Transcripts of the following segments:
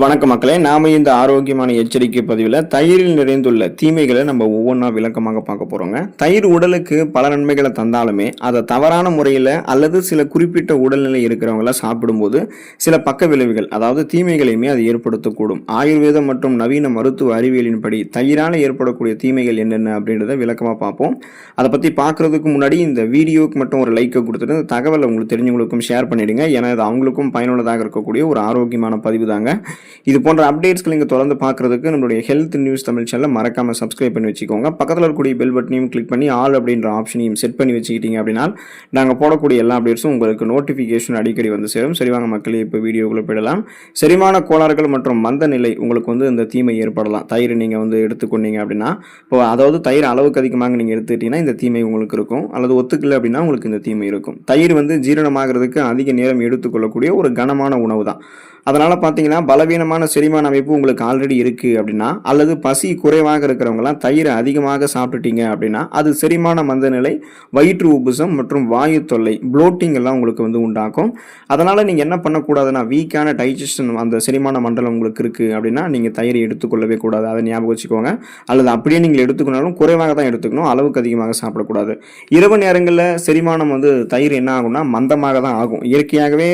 வணக்கம் மக்களே, நாம இந்த ஆரோக்கியமான எச்சரிக்கை பதிவில் தயிரில் நிறைந்துள்ள தீமைகளை நம்ம ஒவ்வொன்றா விளக்கமாக பார்க்க போறோங்க. தயிர் உடலுக்கு பல நன்மைகளை தந்தாலுமே அதை தவறான முறையில் அல்லது சில குறிப்பிட்ட உடல்நிலை இருக்கிறவங்கள சாப்பிடும்போது சில பக்க விளைவுகள், அதாவது தீமைகளையுமே அது ஏற்படுத்தக்கூடும். ஆயுர்வேதம் மற்றும் நவீன மருத்துவ அறிவியலின்படி தயிரால் ஏற்படக்கூடிய தீமைகள் என்னென்ன அப்படின்றத விளக்கமாக பார்ப்போம். அதை பற்றி பார்க்கறதுக்கு முன்னாடி இந்த வீடியோவுக்கு மட்டும் ஒரு லைக்கை கொடுத்துட்டு இந்த தகவலை உங்களுக்கு தெரிஞ்சவங்களுக்கும் ஷேர் பண்ணிடுங்க. ஏன்னா இது அவங்களுக்கும் பயனுள்ளதாக இருக்கக்கூடிய ஒரு ஆரோக்கியமான பதிவு தாங்க. இது போன்ற அப்டேட்ஸ்களை நீங்கள் தொடர்ந்து பார்க்குறதுக்கு நம்மளுடைய ஹெல்த் நியூஸ் தமிழ் சேனலை மறக்காமல் சப்ஸ்கிரைப் பண்ணி வச்சுக்கோங்க. பக்கத்தில் இருக்கக்கூடிய பெல் பட்டனையும் கிளிக் பண்ணி ஆல் அப்படின்ற ஆப்ஷனையும் செட் பண்ணி வச்சுக்கிட்டீங்க அப்படின்னா நாங்கள் போடக்கூடிய எல்லா அப்டேட்ஸும் உங்களுக்கு நோட்டிஃபிகேஷன் அடிக்கடி வந்து சேரும். சரிவாங்க மக்களே, இப்போ வீடியோக்குள்ளே போயிடலாம். செரிமான கோளாறுகள் மற்றும் மந்த நிலை உங்களுக்கு இந்த தீமை ஏற்படலாம். தயிர் நீங்கள் எடுத்துக்கொண்டீங்க அப்படின்னா, இப்போ அதாவது தயிர் அளவுக்கு அதிகமாக நீங்கள் எடுத்துக்கிட்டீங்கன்னா இந்த தீமை உங்களுக்கு இருக்கும், அல்லது ஒத்துக்கலை அப்படின்னா உங்களுக்கு இந்த தீமை இருக்கும். தயிர் ஜீரணமாகிறதுக்கு அதிக நேரம் எடுத்துக்கொள்ளக்கூடிய ஒரு கனமான உணவு தான். அதனால் பார்த்தீங்கன்னா பலவீனமான செரிமான அமைப்பு உங்களுக்கு ஆல்ரெடி இருக்குது அப்படின்னா, அல்லது பசி குறைவாக இருக்கிறவங்களாம் தயிரை அதிகமாக சாப்பிட்டுட்டீங்க அப்படின்னா அது செரிமான மந்த நிலை, வயிற்று உப்புசம் மற்றும் வாயு தொல்லை, ப்ளோட்டிங் எல்லாம் உங்களுக்கு உண்டாக்கும். அதனால் நீங்கள் என்ன பண்ணக்கூடாதுன்னா, வீக்கான டைஜஷன் அந்த செரிமான மண்டலம் உங்களுக்கு இருக்குது அப்படின்னா நீங்கள் தயிரை எடுத்துக்கொள்ளவே கூடாது. அதை ஞாபகம் வச்சுக்கோங்க. அல்லது அப்படியே நீங்கள் எடுத்துக்கணும் குறைவாக தான் எடுத்துக்கணும், அளவுக்கு அதிகமாக சாப்பிடக்கூடாது. இரவு நேரங்களில் செரிமானம் தயிர் என்ன ஆகும்னா மந்தமாக தான் ஆகும். இயற்கையாகவே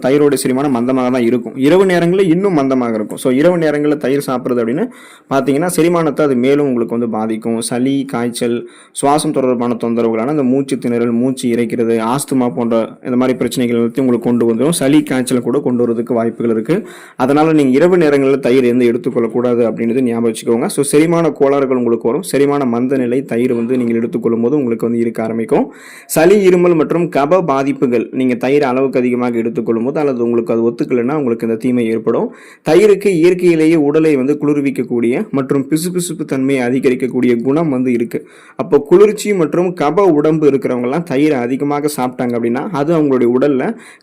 தயிரோட செரிமானம் மந்தமாக தான் இருக்கும். இரவு நேரங்களில் இன்னும் மந்தமாக இருக்கும். ஸோ இரவு நேரங்களில் தயிர் சாப்பிட்றது அப்படின்னு பார்த்தீங்கன்னா செரிமானத்தை அது மேலும் உங்களுக்கு பாதிக்கும். சளி, காய்ச்சல், சுவாசம் தொடர்பான தொந்தரவுகளான இந்த மூச்சு திணறல், மூச்சு இறைக்கிறது, ஆஸ்துமா போன்ற இந்த மாதிரி பிரச்சனைகள் உங்களுக்கு கொண்டு வந்துடும். சளி, காய்ச்சல் கூட கொண்டு வரதுக்கு வாய்ப்புகள் இருக்குது. அதனால் நீங்கள் இரவு நேரங்களில் தயிர் எடுத்துக்கொள்ளக்கூடாது அப்படின்றது ஞாபகம் வச்சுக்கோங்க. ஸோ செரிமான கோளாறுகள் உங்களுக்கு வரும். செரிமான மந்த நிலை தயிர் நீங்கள் எடுத்துக்கொள்ளும் போது உங்களுக்கு இருக்க ஆரம்பிக்கும். சளி, இருமல் மற்றும் கப பாதிப்புகள் நீங்கள் தயிர் அளவுக்கு அதிகமாக எடுத்துக்கொள்ளும் போது அல்லது உங்களுக்கு அது ஒத்துக்கலைன்னா உங்களுக்கு இந்த தீமை ஏற்படும். தயிருக்கு இயற்கையிலேயே உடலை குளிர்விக்கக்கூடிய மற்றும் பிசுபிசுப்பு தன்மையை அதிகரிக்கக்கூடிய குணம் இருக்கு. அப்போ குளிர்ச்சி மற்றும் கப உடம்பு இருக்கிறவங்கலாம் தயிரை அதிகமாக சாப்பிட்டாங்க அப்படின்னா அது அவங்களுடைய உடல்ல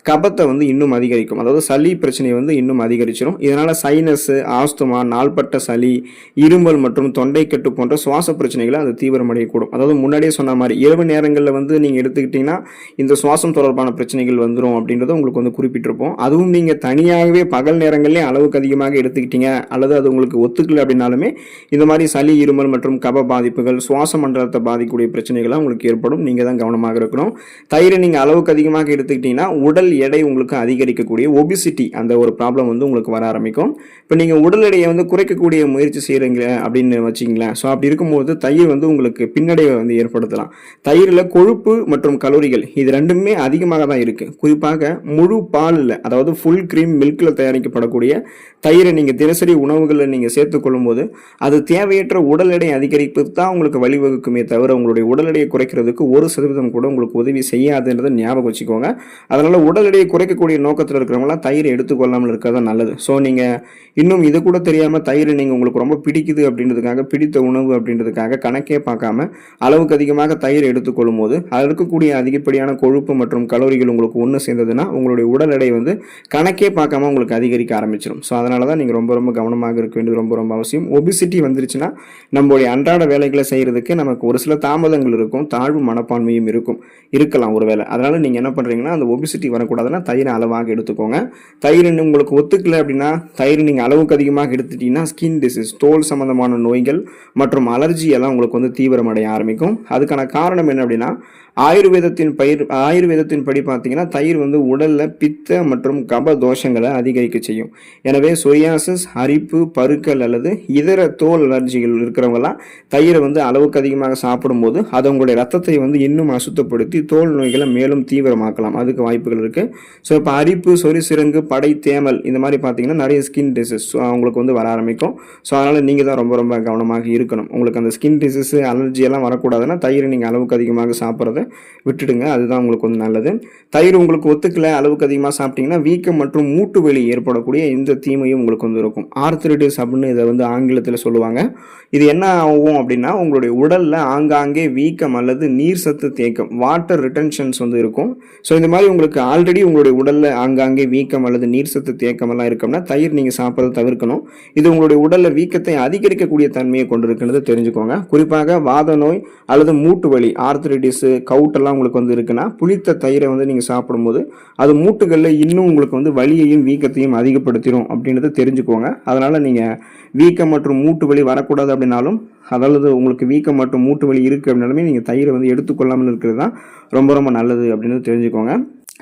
கபத்தை இன்னும் அதிகரிக்கும். அதாவது சளி பிரச்சனையை இன்னும் அதிகரிச்சிடும். இதனால சைனஸ், ஆஸ்துமா, நாள்பட்ட சளி, இருமல் மற்றும் தொண்டை கட்டு போன்ற சுவாச பிரச்சனைகளை அது தீவிரமடையக்கூடும். அதாவது முன்னாடியே சொன்ன மாதிரி இரவு நேரங்களில் நீங்க எடுத்துக்கிட்டீங்கன்னா இந்த சுவாசம் தொடர்பான பிரச்சனைகள் வந்துடும் அப்படின்றத உங்களுக்கு குறிப்பிட்டிருப்போம். அதுவும் நீங்க தனியாகவே பகல் நேரங்களிலே அளவுக்கு அதிகமாக எடுத்துக்கிட்டீங்க அல்லது அது உங்களுக்கு ஒத்துக்கல அப்படின்னாலுமே இந்த மாதிரி சளி, இருமல் மற்றும் கப பாதிப்புகள், சுவாச மண்டலத்தை பாதிக்கக்கூடிய பிரச்சனைகள்லாம் உங்களுக்கு ஏற்படும். நீங்கள் தான் கவனமாக இருக்கணும். தயிரை நீங்கள் அளவுக்கு அதிகமாக எடுத்துக்கிட்டீங்கன்னா உடல் எடை உங்களுக்கு அதிகரிக்கக்கூடிய ஒபிசிட்டி அந்த ஒரு ப்ராப்ளம் உங்களுக்கு வர ஆரம்பிக்கும். இப்போ நீங்கள் உடல் எடையை குறைக்கக்கூடிய முயற்சி செய்கிறீங்க அப்படின்னு வச்சிங்களேன். ஸோ அப்படி இருக்கும்போது தயிர் உங்களுக்கு பின்னடைவை ஏற்படுத்தலாம். தயிரில் கொழுப்பு மற்றும் கலோரிகள் இது ரெண்டுமே அதிகமாக தான் இருக்குது. குறிப்பாக முழு பாலில், அதாவது ஃபுல் கிரீம் மில்கில் தயாரிக்கப்படக்கூடிய தயிரை நீங்கள் தினசரி உணவுகளில் நீங்கள் சேர்த்துக்கொள்ளும் போது அது தேவையற்ற உடல் எடை அதிகரிப்புக்கு தான் உங்களுக்கு வழிவகுக்குமே தவிர உங்களுடைய உடல் எடையை குறைக்கிறதுக்கு 1% கூட உங்களுக்கு உதவி செய்யாதுன்றதை ஞாபகம் வச்சுக்கோங்க. அதனால உடல் எடையை குறைக்கக்கூடிய நோக்கத்தில் இருக்கிறவங்களாம் தயிரை எடுத்துக்கொள்ளாமல் இருக்கிறதா நல்லது. ஸோ நீங்கள் இன்னும் இது கூட தெரியாமல் தயிர் உங்களுக்கு ரொம்ப பிடிக்குது அப்படின்றதுக்காக, பிடித்த உணவு அப்படின்றதுக்காக கணக்கே பார்க்காம அளவுக்கு அதிகமாக தயிர் எடுத்துக்கொள்ளும் போது அதில் இருக்கக்கூடிய அதிகப்படியான கொழுப்பு மற்றும் கலோரிகள் உங்களுக்கு ஒன்று சேர்ந்ததுன்னா உங்களுடைய உடல் எடை கணக்கே பார்க்காம உங்களுக்கு அதிகரிக்க ஆரம்பிச்சிடும். ஸோ அதனால தான் நீங்கள் ரொம்ப ரொம்ப கவனமாக இருக்க வேண்டியது ரொம்ப ரொம்ப அவசியம். ஒபிசிட்டி வந்துருச்சுன்னா நம்மளுடைய அன்றாட வேலைகளை செய்கிறதுக்கு நமக்கு ஒரு சில தாமதங்கள் இருக்கும், தாழ்வு மனப்பான்மையும் இருக்கலாம் ஒரு வேலை. அதனால நீங்கள் என்ன பண்ணுறீங்கன்னா அந்த ஒபிசிட்டி வரக்கூடாதுன்னா தயிரை அளவாக எடுத்துக்கோங்க. தயிர் உங்களுக்கு ஒத்துக்கலை அப்படின்னா தயிர் நீங்கள் அளவுக்கு அதிகமாக எடுத்துட்டீங்கன்னா ஸ்கின் டிசீஸ், தோல் சம்பந்தமான நோய்கள் மற்றும் அலர்ஜி எல்லாம் உங்களுக்கு தீவிரமடைய ஆரம்பிக்கும். அதுக்கான காரணம் என்ன அப்படின்னா ஆயுர்வேதத்தின் படி பார்த்தீங்கன்னா தயிர் உடல்ல பித்த மற்றும் கப தோஷங்களை அதிகரிக்க செய்யும். எனவே சொரியாசிஸ், அரிப்பு, பருக்கள் அல்லது இதர தோல் அலர்ஜிகள் இருக்கிறவங்கலாம் தயிரை அளவுக்கு அதிகமாக சாப்பிடும்போது அது உங்களுடைய ரத்தத்தை இன்னும் அசுத்தப்படுத்தி தோல் நோய்களை மேலும் தீவிரமாக்கலாம். அதுக்கு வாய்ப்புகள் இருக்கு. ஸோ இப்போ அரிப்பு, சொறி சிரங்கு, படை தேமல் இந்த மாதிரி பார்த்தீங்கன்னா நிறைய ஸ்கின் டிசீஸ் அவங்களுக்கு வர ஆரம்பிக்கும். ஸோ அதனால நீங்கள் தான் ரொம்ப ரொம்ப கவனமாக இருக்கணும். உங்களுக்கு அந்த ஸ்கின் டிசீஸ், அலர்ஜி எல்லாம் வரக்கூடாதுன்னா தயிரை நீங்கள் அளவுக்கு அதிகமாக சாப்பிட்றத விட்டுடுங்க. அதுதான் உங்களுக்கு நல்லது. தயிர் உங்களுக்கு ஒத்துக்கல, அளவுக்கு அதிகமாக சாப்பிட்டீங்கன்னா வீக்கம் மற்றும் மூட்டு வலி ஏற்படக்கூடிய இந்த தீமையும் உங்களுக்கு இருக்கும். ஆர்த்ரைட்டிஸ் அப்படின்னு இதை ஆங்கிலத்தில் சொல்லுவாங்க. இது என்ன ஆகும் அப்படின்னா உங்களுடைய உடல்ல ஆங்காங்கே வீக்கம் அல்லது நீர் சத்து தேக்கம், வாட்டர் ரிட்டன்ஷன்ஸ் இருக்கும். ஸோ இந்த மாதிரி உங்களுக்கு ஆல்ரெடி உங்களுடைய உடல்ல ஆங்காங்கே வீக்கம் அல்லது நீர் சத்து தேக்கம் எல்லாம் இருக்கும்னா தயிர் நீங்கள் சாப்பிட்றத தவிர்க்கணும். இது உங்களுடைய உடல்ல வீக்கத்தை அதிகரிக்கக்கூடிய தன்மையை கொண்டிருக்கிறது தெரிஞ்சுக்கோங்க. குறிப்பாக வாத நோய் அல்லது மூட்டு வலி, ஆர்த்ரைட்டிஸ், கவுட்டெல்லாம் உங்களுக்கு வந்து இருக்குன்னா புளித்த தயிரை வந்து நீங்கள் சாப்பிடும்போது அது மூட்டுகளில் இன்னும் உங்களுக்கு வந்து வலியையும் வீக்கத்தையும் அதிகப்படுத்திடும் அப்படின்றத தெரிஞ்சுக்கோங்க. அதனால் நீங்கள் வீக்கம் மற்றும் மூட்டு வலி வரக்கூடாது அப்படின்னாலும், அதாவது உங்களுக்கு வீக்கம் மற்றும் மூட்டு வலி இருக்குது அப்படின்னாலுமே நீங்கள் தயிரை வந்து எடுத்துக்கொள்ளாமல் இருக்கிறது தான் ரொம்ப ரொம்ப நல்லது அப்படின்னு தெரிஞ்சுக்கோங்க.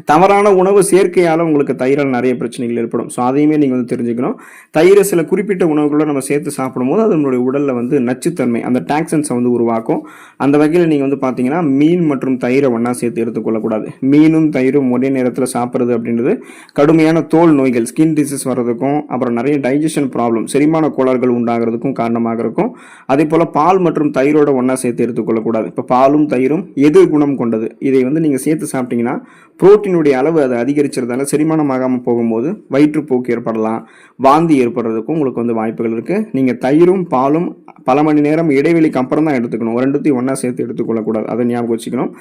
தவறான உணவு சேர்க்கையால் உங்களுக்கு தயிரால் நிறைய பிரச்சனைகள் ஏற்படும். ஸோ அதையுமே நீங்கள் வந்து தெரிஞ்சுக்கணும். தயிரை சில குறிப்பிட்ட உணவுகளோட நம்ம சேர்த்து சாப்பிடும்போது அது நம்மளுடைய உடலில் வந்து நச்சுத்தன்மை, அந்த டாக்ஸன்ஸை வந்து உருவாக்கும். அந்த வகையில் நீங்கள் வந்து பார்த்தீங்கன்னா மீன் மற்றும் தயிரை ஒன்றா சேர்த்து எடுத்துக்கொள்ளக்கூடாது. மீனும் தயிரும் ஒரே நேரத்தில் சாப்பிட்றது அப்படின்றது கடுமையான தோல் நோய்கள், ஸ்கின் டிசீஸ் வர்றதுக்கும், அப்புறம் நிறைய டைஜஷன் ப்ராப்ளம், செரிமான கோளாறுகள் உண்டாகிறதுக்கும் காரணமாக இருக்கும். அதே போல் பால் மற்றும் தயிரோட ஒன்றா சேர்த்து எடுத்துக்கொள்ளக்கூடாது. இப்போ பாலும் தயிரும் எதிர் குணம் கொண்டது. இதை வந்து நீங்கள் சேர்த்து சாப்பிட்டீங்கன்னா புரோட்டீனுடைய அளவு அது அதிகரிச்சிருந்தால செரிமானம் ஆகாமல் போகும்போது வயிற்றுப்போக்கு ஏற்படலாம், வாந்தி ஏற்படுறதுக்கும் உங்களுக்கு வந்து வாய்ப்புகள் இருக்குது. நீங்கள் தயிரும் பாலும் பல மணி நேரம் இடைவெளிக்கு அப்புறம் தான் எடுத்துக்கணும். ரெண்டுத்தையும் ஒன்றா சேர்த்து எடுத்துக்கொள்ளக்கூடாது. அதை ஞாபகம் வச்சுக்கணும்.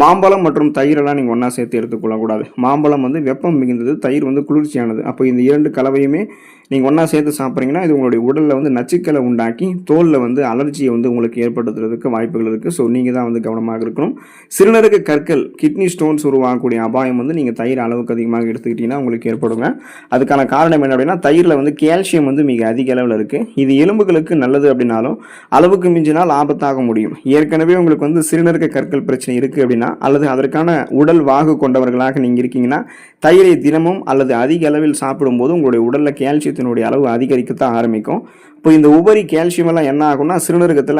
மாம்பழம் மற்றும் தயிரெல்லாம் நீங்கள் ஒன்றா சேர்த்து எடுத்துக்கொள்ளக்கூடாது. மாம்பழம் வந்து வெப்பம் மிகுந்தது, தயிர் வந்து குளிர்ச்சியானது. அப்போ இந்த இரண்டு கலவையுமே நீங்கள் ஒன்றா சேர்த்து சாப்பிட்றீங்கன்னா இது உங்களுடைய உடலில் வந்து நச்சுக்களை உண்டாக்கி தோலில் வந்து அலர்ஜியை வந்து உங்களுக்கு ஏற்படுத்துறதுக்கு வாய்ப்புகள் இருக்குது. ஸோ நீங்கள் தான் வந்து கவனமாக இருக்கணும். சிறுநீரக கற்கள், கிட்னி ஸ்டோன்ஸ் உருவாகக்கூடிய அபாயம் வந்து நீங்கள் தயிர் அளவுக்கு அதிகமாக எடுத்துக்கிட்டிங்கன்னா உங்களுக்கு ஏற்படுங்க. அதுக்கான காரணம் என்ன அப்படின்னா, தயிரில் வந்து கால்சியம் வந்து மிக அதிக அளவில் இருக்குது. இது எலும்புகளுக்கு நல்லது அப்படின்னாலும் அளவுக்கு மிஞ்சினால் ஆபத்தாக முடியும். ஏற்கனவே உங்களுக்கு வந்து சிறுநீரக கற்கள் பிரச்சனை இருக்குது அப்படின்னா, அல்லது அதற்கான உடல் வாகு கொண்டவர்களாக நீங்கள் இருக்கீங்கன்னா, தயிரை தினமும் அல்லது அதிக அளவில் சாப்பிடும்போது உங்களுடைய உடலில் கால்சியத்தினுடைய அளவு அதிகரிக்கத்தான் ஆரம்பிக்கும். இப்போ இந்த உபரி கால்சியம் எல்லாம் என்ன ஆகும்னா சிறுநீரகத்தில்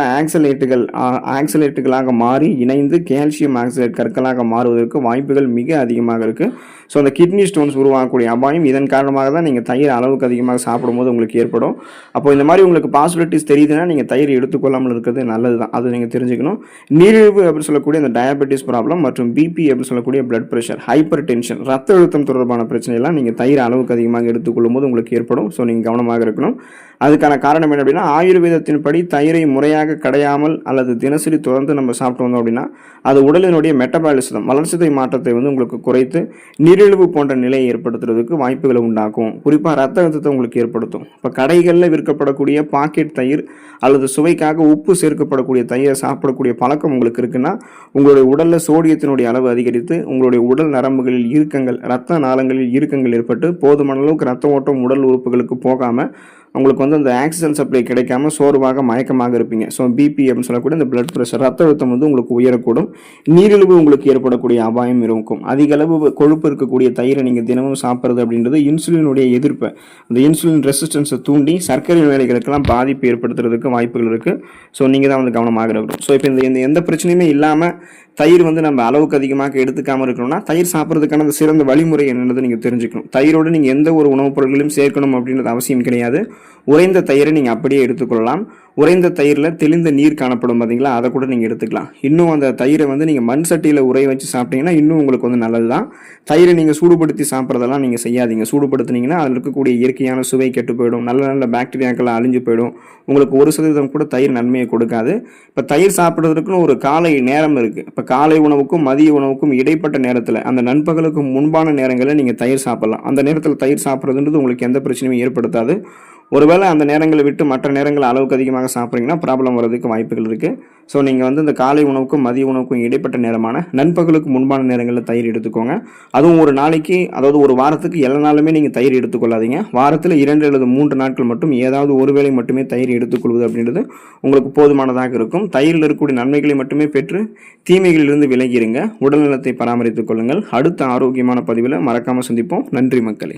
ஆக்சலேட்டுகளாக மாறி இணைந்து கால்சியம் ஆக்சலேட் கற்களாக மாறுவதற்கு வாய்ப்புகள் மிக அதிகமாக இருக்குது. ஸோ அந்த கிட்னி ஸ்டோன்ஸ் உருவாகக்கூடிய அபாயம் இதன் காரணமாக தான் நீங்கள் தயிர் அளவுக்கு அதிகமாக சாப்பிடும்போது உங்களுக்கு ஏற்படும். அப்போ இந்த மாதிரி உங்களுக்கு பாசிபிலிட்டிஸ் தெரியுதுன்னா நீங்கள் தயிர் எடுத்துக்கொள்ளாமல் இருக்கிறது நல்லது தான். அது நீங்கள் தெரிஞ்சுக்கணும். நீரிழிவு அப்படின்னு சொல்லக்கூடிய அந்த டயபெட்டிஸ் ப்ராப்ளம் மற்றும் பிபி அப்படின்னு சொல்லக்கூடிய பிளட் ப்ரெஷர், ஹைப்பர் டென்ஷன், ரத்த அழுத்தம் தொடர்பான பிரச்சனையெல்லாம் நீங்கள் தயிர் அளவுக்கு அதிகமாக எடுத்துக்கொள்ளும் போது உங்களுக்கு ஏற்படும். ஸோ நீங்கள் கவனமாக இருக்கணும். அதுக்கான காரணம் என்ன அப்படின்னா, ஆயுர்வேதத்தின் படி தயிரை முறையாக கடையாமல் அல்லது தினசரி தொடர்ந்து நம்ம சாப்பிட்டு வந்தோம் அப்படின்னா அது உடலினுடைய மெட்டபாலிசம், வளர்ச்சிதை மாற்றத்தை வந்து உங்களுக்கு குறைத்து நீரிழிவு போன்ற நிலையை ஏற்படுத்துறதுக்கு வாய்ப்புகளை உண்டாக்கும். குறிப்பாக ரத்த அழுத்தத்தை உங்களுக்கு ஏற்படுத்தும். இப்போ கடைகளில் விற்கப்படக்கூடிய பாக்கெட் தயிர் அல்லது சுவைக்காக உப்பு சேர்க்கப்படக்கூடிய தயிரை சாப்பிடக்கூடிய பழக்கம் உங்களுக்கு இருக்குன்னா உங்களுடைய உடலில் சோடியத்தினுடைய அளவு அதிகரித்து உங்களுடைய உடல் நரம்புகளில் இறுக்கங்கள், ரத்த நாளங்களில் இறுக்கங்கள் ஏற்பட்டு போதுமான அளவுக்கு ரத்த ஓட்டம் உடல் உறுப்புகளுக்கு போகாமல் உங்களுக்கு வந்து அந்த ஆக்சிஜன் சப்ளை கிடைக்காம சோர்வாக மயக்கமாக இருப்பீங்க. ஸோ பிபி அப்படின்னு சொல்லக்கூடிய இந்த பிளட் ப்ரெஷர், ரத்த அழுத்தம் வந்து உங்களுக்கு உயரக்கூடும். நீரிழிவு உங்களுக்கு ஏற்படக்கூடிய அபாயம் இருக்கும். அதிக அளவு கொழுப்பு இருக்கக்கூடிய தயிரை நீங்கள் தினமும் சாப்பிட்றது அப்படின்றது இன்சுலினுடைய எதிர்ப்பை, அந்த இன்சுலின் ரெசிஸ்டன்ஸை தூண்டி சர்க்கரை வேலைகளுக்கெல்லாம் பாதிப்பு ஏற்படுத்துறதுக்கு வாய்ப்புகள் இருக்குது. ஸோ நீங்கள் தான் வந்து கவனமாக இருக்கணும். ஸோ இப்போ இந்த எந்த பிரச்சனையுமே இல்லாமல் தயிர் வந்து நம்ம அளவுக்கு அதிகமாக எடுத்துக்காமல் இருக்கணும்னா தயிர் சாப்பிட்றதுக்கான அந்த சிறந்த வழிமுறை என்னன்றது நீங்கள் தெரிஞ்சுக்கணும். தயிரோடு நீங்கள் எந்த ஒரு உணவுப் பொருட்களையும் சேர்க்கணும் அப்படின்றது அவசியம் கிடையாது. உறைந்த தயிரை நீங்கள் அப்படியே எடுத்துக்கொள்ளலாம். உறைந்த தயிரில் தெளிந்த நீர் காணப்படும் பார்த்தீங்களா, அதை கூட நீங்கள் எடுத்துக்கலாம். இன்னும் அந்த தயிரை வந்து நீங்கள் மண் சட்டியில் உரைய வச்சு சாப்பிட்டீங்கன்னா இன்னும் உங்களுக்கு வந்து நல்லது தான். தயிரை நீங்கள் சூடுபடுத்தி சாப்பிட்றதெல்லாம் நீங்கள் செய்யாதீங்க. சூடுபடுத்தினீங்கன்னா அதில் இருக்கக்கூடிய இயற்கையான சுவை கெட்டு போயிடும், நல்ல நல்ல பாக்டீரியாக்கெல்லாம் அழிஞ்சு போயிடும். உங்களுக்கு 1% கூட தயிர் நன்மையை கொடுக்காது. இப்போ தயிர் சாப்பிட்றதுக்குன்னு ஒரு காலை நேரம் இருக்குது. இப்போ காலை உணவுக்கும் மதிய உணவுக்கும் இடைப்பட்ட நேரத்தில், அந்த நண்பகலுக்கு முன்பான நேரங்களில் நீங்கள் தயிர் சாப்பிடலாம். அந்த நேரத்தில் தயிர் சாப்பிட்றதுன்றது உங்களுக்கு எந்த பிரச்சனையும் ஏற்படுத்தாது. ஒருவேளை அந்த நேரங்களை விட்டு மற்ற நேரங்கள் அளவுக்கு அதிகமாக சாப்பிட்றீங்கன்னா ப்ராப்ளம் வர்றதுக்கு வாய்ப்புகள் இருக்குது. ஸோ நீங்கள் வந்து இந்த காலை உணவுக்கும் மதிய உணவுக்கும் இடைப்பட்ட நேரமான நண்பகலுக்கு முன்பான நேரங்களில் தயிர் எடுத்துக்கோங்க. அதுவும் ஒரு நாளைக்கு, அதாவது ஒரு வாரத்துக்கு எல்லா நாளுமே நீங்கள் தயிர் எடுத்துக்கொள்ளாதீங்க. வாரத்தில் 2 அல்லது 3 நாட்கள் மட்டும் ஏதாவது ஒரு வேளை மட்டுமே தயிர் எடுத்துக்கொள்வது அப்படின்றது உங்களுக்கு போதுமானதாக இருக்கும். தயிரில் இருக்கக்கூடிய நன்மைகளை மட்டுமே பெற்று தீமைகளிலிருந்து விலகிடுங்க. உடல்நலத்தை பராமரித்துக் கொள்ளுங்கள். அடுத்த ஆரோக்கியமான பதிவில் மறக்காமல் சந்திப்போம். நன்றி மக்களே.